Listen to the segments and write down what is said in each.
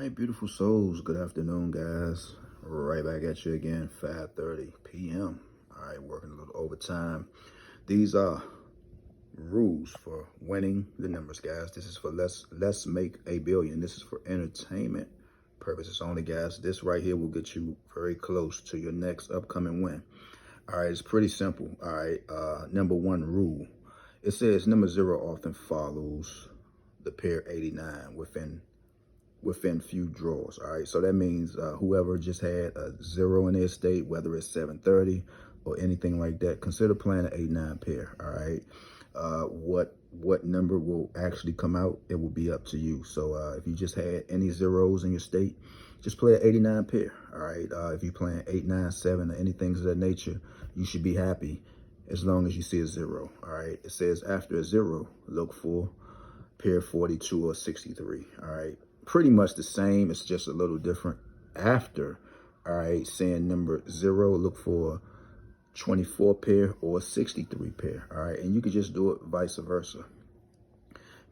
right, beautiful souls. Good afternoon, guys. Right back at you again, 5:30 p.m. All right, working a little overtime. These are rules for winning the numbers, guys. This is for let's make a billion. This is for entertainment purposes only, guys. This right here will get you very close to your next upcoming win. All right, it's pretty simple. All right, number one rule. It says number zero often follows the pair 89 within few draws. All right, so that means whoever just had a zero in their state, whether it's 730 or anything like that, consider playing an 8-9 pair. All right, what number will actually come out, it will be up to you. So if you just had any zeros in your state, just play an 89 pair. All right, if you're playing 897 or anything of that nature, you should be happy as long as you see a zero. All right, it says after a zero, look for pair 42 or 63. All right, pretty much the same. It's just a little different after. All right, saying number zero, look for 24 pair or 63 pair. All right, and you could just do it vice versa.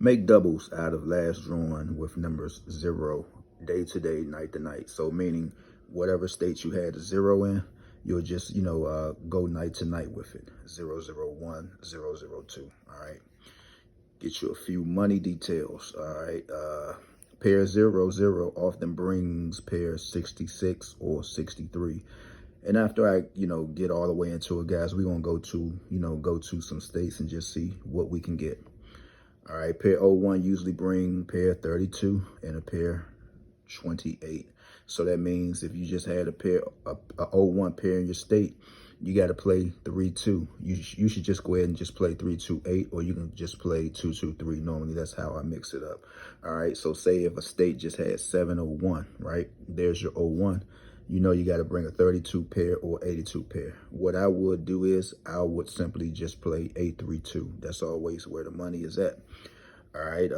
Make doubles out of last drawn with numbers zero, day to day, night to night. So meaning whatever state you had a zero in, you'll just, go night to night with it. 001, 002. All right. Get you a few money details. All right. Pair 00 often brings pair 66 or 63. And after I, get all the way into it, guys, we're going to go to some states and just see what we can get. All right, pair 01 usually bring pair 32 and a pair 28. So that means if you just had a 01 pair in your state, you got to play 3-2. You should just go ahead and just play 3-2-8, or you can just play 2-2-3. Normally, that's how I mix it up. All right, so say if a state just had 701, right? There's your 01. You got to bring a 32 pair or 82 pair. What I would do is I would simply just play 8-3-2. That's always where the money is at. All right.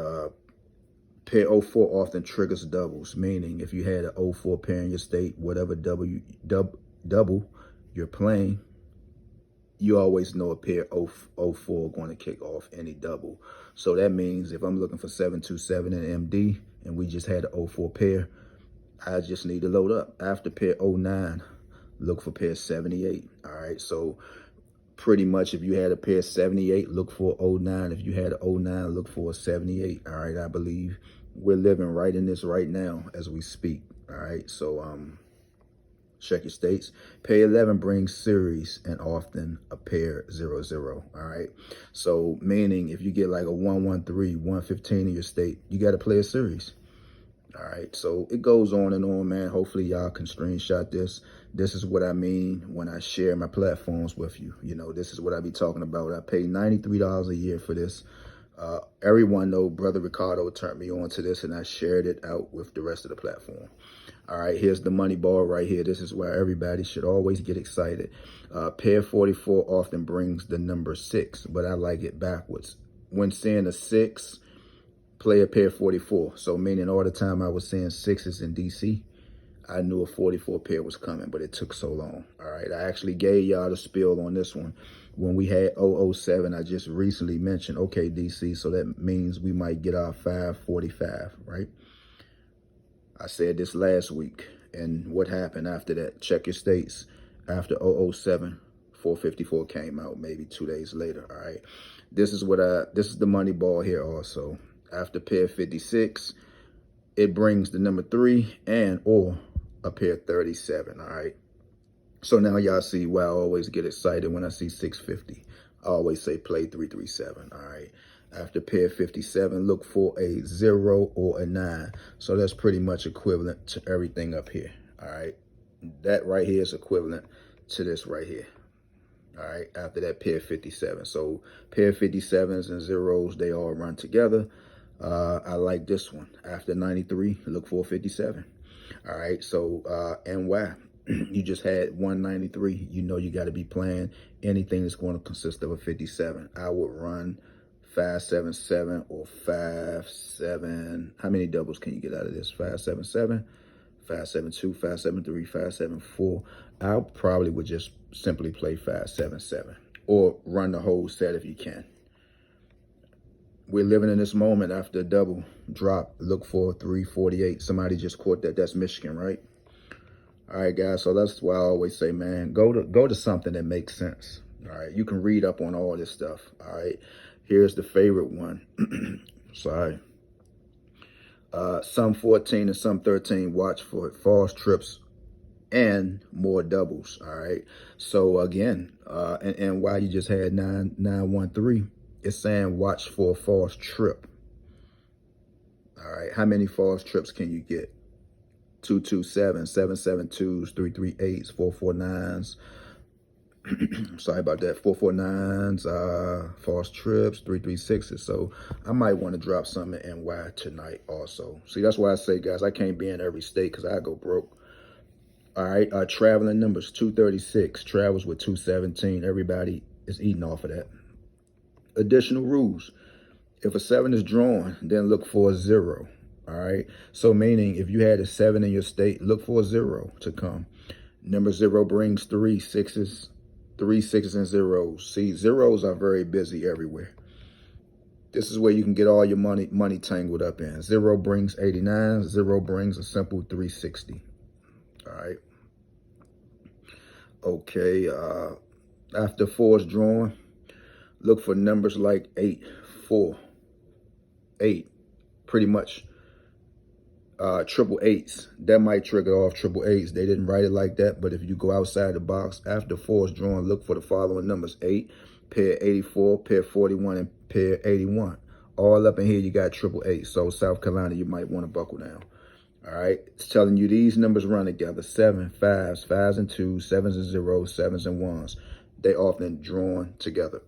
Pair 04 often triggers doubles, meaning if you had an 04 pair in your state, whatever double you're playing, you always know a pair 04 going to kick off any double. So that means if I'm looking for 727 and MD and we just had an 04 pair, I just need to load up. After pair 09, look for pair 78. All right, so pretty much if you had a pair 78, look for 09. If you had a 09, look for a 78. All right, I believe we're living right in this right now as we speak. All right, so check your states. Pair 11 brings series and often a pair 00. All right, so meaning if you get like a 113, 115 in your state, you got to play a series. All right, so it goes on and on, man. Hopefully y'all can screenshot this. This is what I mean when I share my platforms with you. This is what I be talking about. I pay $93 a year for this. Everyone know Brother Ricardo turned me on to this, and I shared it out with the rest of the platform. All right, here's the money ball right here. This is where everybody should always get excited. Pair 44 often brings the number 6, but I like it backwards. When seeing a 6, play a pair 44. So meaning all the time I was seeing sixes in DC, I knew a 44 pair was coming, but it took so long. All right, I actually gave y'all the spiel on this one. When we had 007, I just recently mentioned, okay, DC, so that means we might get our 545, right? I said this last week, and what happened after that? Check your states. After 007, 454 came out maybe 2 days later, all right? This is the money ball here also. After pair 56, it brings the number 3 and or a pair 37, all right? So now y'all see why I always get excited when I see 650. I always say play 337, all right? After pair 57, look for a 0 or a 9. So that's pretty much equivalent to everything up here, all right? That right here is equivalent to this right here. All right, after that pair 57. So pair 57s and zeros, they all run together. I like this one. After 93, look for 57. All right, so NY, you just had 193. You got to be playing anything that's going to consist of a 57. I would run 577 or 57. How many doubles can you get out of this? 577, 572, 573, 574. I probably would just simply play 577 or run the whole set if you can. we're living in this moment after a double drop. Look for 348. Somebody just caught that. That's Michigan, right? All right, guys. So that's why I always say, man, go to something that makes sense. All right. You can read up on all this stuff. All right. Here's the favorite one. Sorry. Some 14 and some 13. Watch for false trips and more doubles. All right. So again, and why you just had 913, it's saying watch for a false trip. All right. How many false trips can you get? 227, 772s, 338s, 449s. Sorry about that. 449s, false trips, 336s. So I might want to drop some in NY tonight also. See, that's why I say, guys, I can't be in every state because I go broke. All right. Traveling numbers, 236. Travels with 217. Everybody is eating off of that. Additional rules. If a 7 is drawn, then look for a 0. All right. So meaning if you had a 7 in your state, look for a 0 to come. Number 0 brings 3 6s, 3 6s and 0s. See, zeros are very busy everywhere. This is where you can get all your money tangled up in. 0 brings 89. 0 brings a simple 360. All right. Okay. After 4 is drawn, look for numbers like 8, 4, 8. Pretty much. Triple 8s. That might trigger off triple 8s. They didn't write it like that, but if you go outside the box, after 4 is drawn, look for the following numbers: 8, pair 84, pair 41, and pair 81. All up in here, you got triple 8. So South Carolina, you might want to buckle down. All right. It's telling you these numbers run together: 7, 5s, 5s and 2s, 7s and 0s, 7s and 1s. They often drawn together.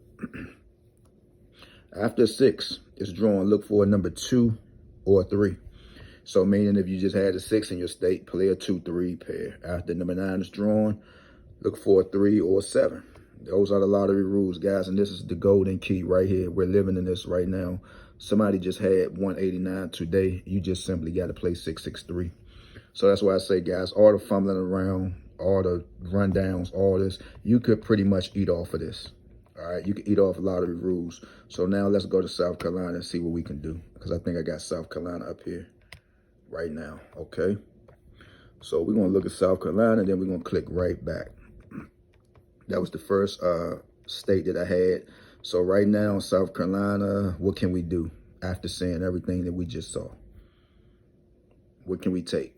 After 6 is drawn, look for a number 2 or 3. So meaning if you just had a 6 in your state, play a 2-3 pair. After number 9 is drawn, look for a 3 or a 7. Those are the lottery rules, guys, and this is the golden key right here. We're living in this right now. Somebody just had 189 today. You just simply got to play 663. So that's why I say, guys, all the fumbling around, all the rundowns, all this, you could pretty much eat off of this. All right, you can eat off lottery rules. So now let's go to South Carolina and see what we can do, because I think I got South Carolina up here right now. Okay, so we're gonna look at South Carolina, then we're gonna click right back. That was the first state that I had. So right now, South Carolina, what can we do after seeing everything that we just saw? What can we take?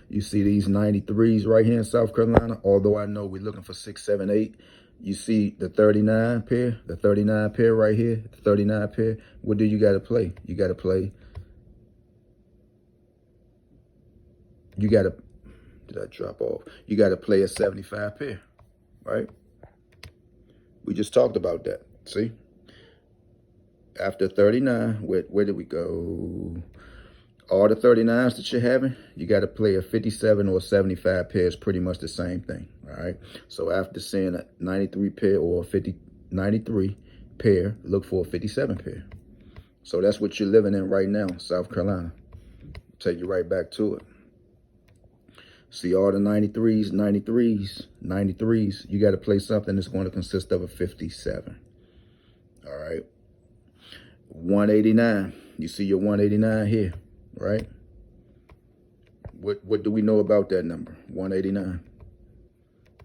You see these 93s right here in South Carolina, although I know we're looking for 6, 7, 8. You see the 39 pair, right here, the 39 pair. What do you got to play? You got to play. You got to, did I drop off? You got to play a 75 pair, right? We just talked about that. See? After 39, where did we go? All the 39s that you're having, you got to play a 57 or 75 pair. Is pretty much the same thing, all right? So after seeing a 93 pair or a 93 pair, look for a 57 pair. So that's what you're living in right now, South Carolina. Take you right back to it. See all the 93s, 93s, 93s. You got to play something that's going to consist of a 57, all right? 189. You see your 189 here, right? What do we know about that number? 189.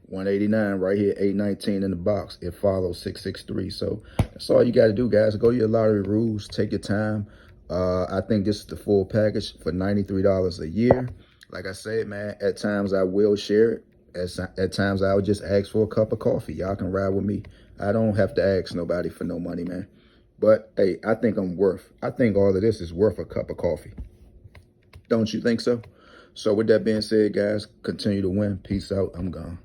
189 right here, 819 in the box. It follows 663. So that's all you got to do, guys. Go to your lottery rules. Take your time. I think this is the full package for $93 a year. Like I said, man, at times I will share it. At times I would just ask for a cup of coffee. Y'all can ride with me. I don't have to ask nobody for no money, man. But, hey, I think I think all of this is worth a cup of coffee. Don't you think so? So with that being said, guys, continue to win. Peace out. I'm gone.